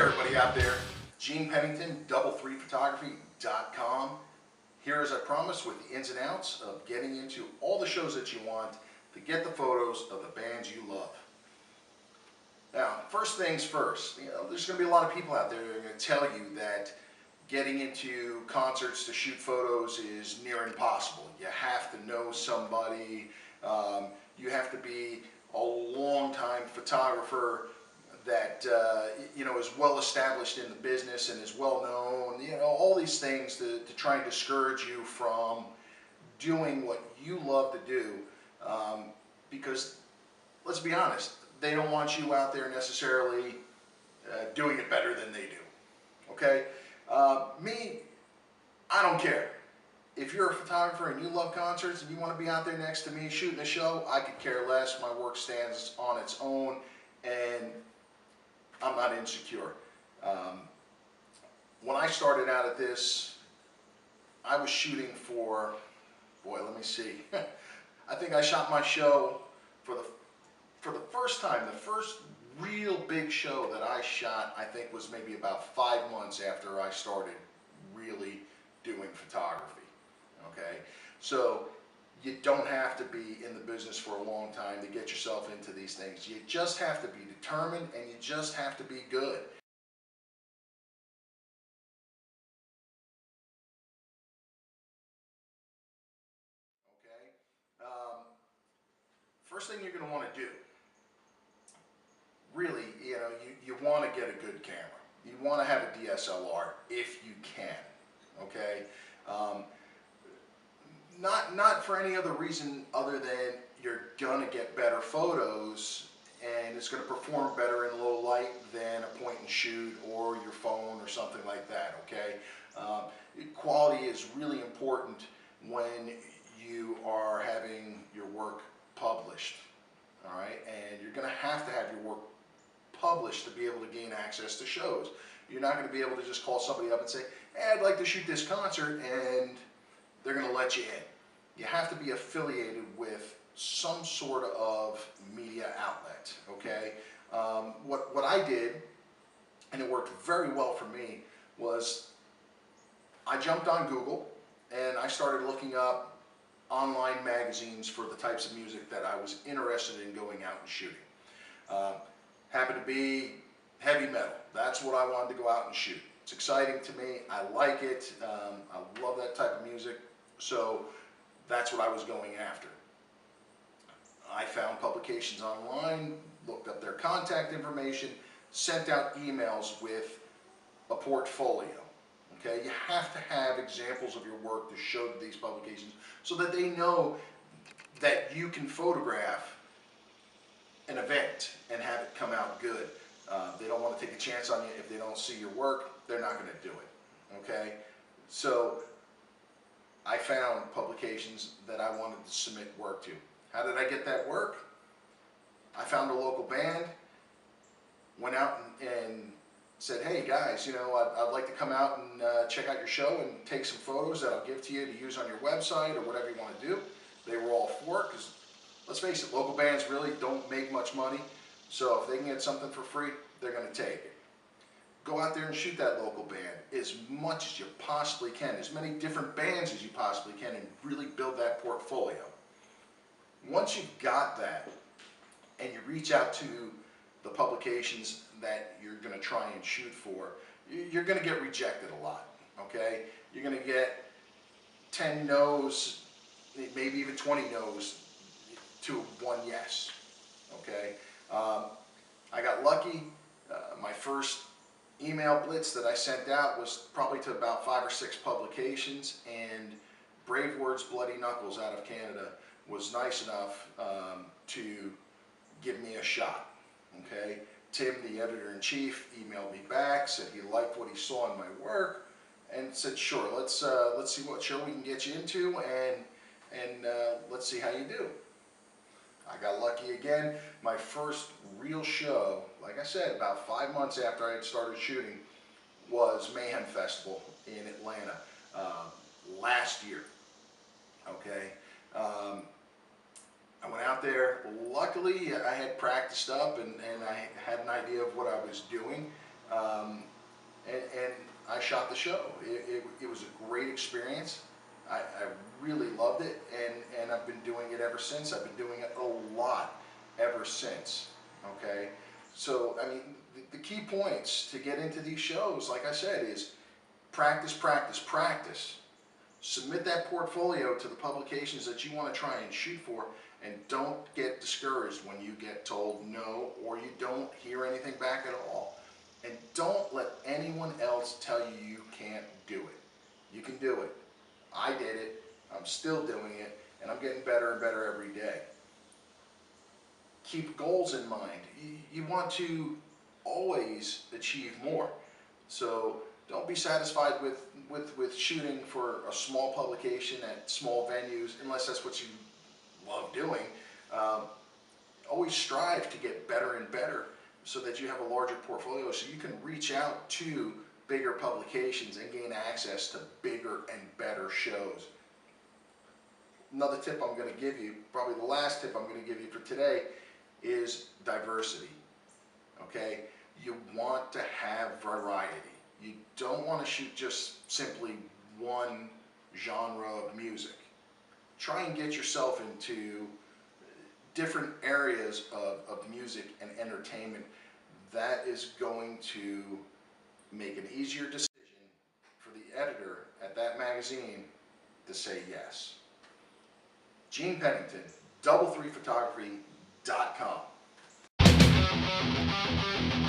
everybody out there. Gene Pennington, double3photography.com. Here, as I promised, with the ins and outs of getting into all the shows that you want to get the photos of the bands you love. Now, first things first, there's going to be a lot of people out there that are going to tell you that getting into concerts to shoot photos is near impossible. You have to know somebody. You have to be a long-time photographer that is well established in the business and is well known. All these things to try and discourage you from doing what you love to do, because let's be honest, they don't want you out there necessarily doing it better than they do. Okay, me, I don't care. If you're a photographer and you love concerts and you want to be out there next to me shooting a show, I could care less. My work stands on its own, and I'm not insecure. When I started out at this, I was shooting for, let me see. I think I shot my show for the first time. The first real big show that I shot, I think, was maybe about 5 months after I started really doing photography. Okay, so you don't have to be in the business for a long time to get yourself into these things. You just have to be determined, and you just have to be good. Okay, first thing you're going to want to do, really, you want to get a good camera. You want to have a DSLR if you can. Okay. Not for any other reason other than you're gonna get better photos and it's gonna perform better in low light than a point and shoot or your phone or something like that. Okay, quality is really important when you are having your work published. All right, and you're gonna have your work published to be able to gain access to shows. You're not going to be able to just call somebody up and say, hey, I'd like to shoot this concert, and they're going to let you in. You have to be affiliated with some sort of media outlet. Okay, what I did, and it worked very well for me, was I jumped on Google and I started looking up online magazines for the types of music that I was interested in going out and shooting. Happened to be heavy metal. That's what I wanted to go out and shoot. It's exciting to me. I like it. I love that type of music. So that's what I was going after. I found publications online, looked up their contact information, sent out emails with a portfolio. Okay, you have to have examples of your work to show to these publications so that they know that you can photograph an event and have it come out good. They don't want to take a chance on you. If they don't see your work, they're not going to do it. Okay, so I found publications that I wanted to submit work to. How did I get that work? I found a local band, went out and said, hey guys, I'd like to come out and check out your show and take some photos that I'll give to you to use on your website or whatever you want to do. They were all for it, because let's face it, local bands really don't make much money. So if they can get something for free, they're going to take it. Go out there and shoot that local band as much as you possibly can, as many different bands as you possibly can, and really build that portfolio. Once you've got that, and you reach out to the publications that you're going to try and shoot for, you're going to get rejected a lot. Okay, you're going to get 10 no's, maybe even 20 no's to 1 yes. Okay, I got lucky. My first email blitz that I sent out was probably to about 5 or 6 publications, and Brave Words Bloody Knuckles out of Canada was nice enough to give me a shot. Okay, Tim, the editor-in-chief, emailed me back, said he liked what he saw in my work, and said, sure, let's see what show we can get you into, and let's see how you do. I got lucky again. My first real show, like I said, about 5 months after I had started shooting, was Mayhem Festival in Atlanta last year. Okay, I went out there. Luckily, I had practiced up and I had an idea of what I was doing, And I shot the show. It was a great experience. I really loved it, and I've been doing it ever since. I've been doing it a lot ever since. Okay, so I mean, the key points to get into these shows, like I said, is practice, practice, practice. Submit that portfolio to the publications that you want to try and shoot for, and don't get discouraged when you get told no or you don't hear anything back at all. And don't let anyone else tell you you can't do it. You can do it. I did it. I'm still doing it, and I'm getting better and better every day. Keep goals in mind. You want to always achieve more. So don't be satisfied with shooting for a small publication at small venues, unless that's what you love doing. Always strive to get better and better so that you have a larger portfolio, so you can reach out to bigger publications and gain access to bigger and better shows. Another tip I'm going to give you, probably the last tip I'm going to give you for today, is diversity. Okay? You want to have variety. You don't want to shoot just simply one genre of music. Try and get yourself into different areas of music and entertainment. That is going to make an easier decision for the editor at that magazine to say yes. Gene Pennington, double3photography.com.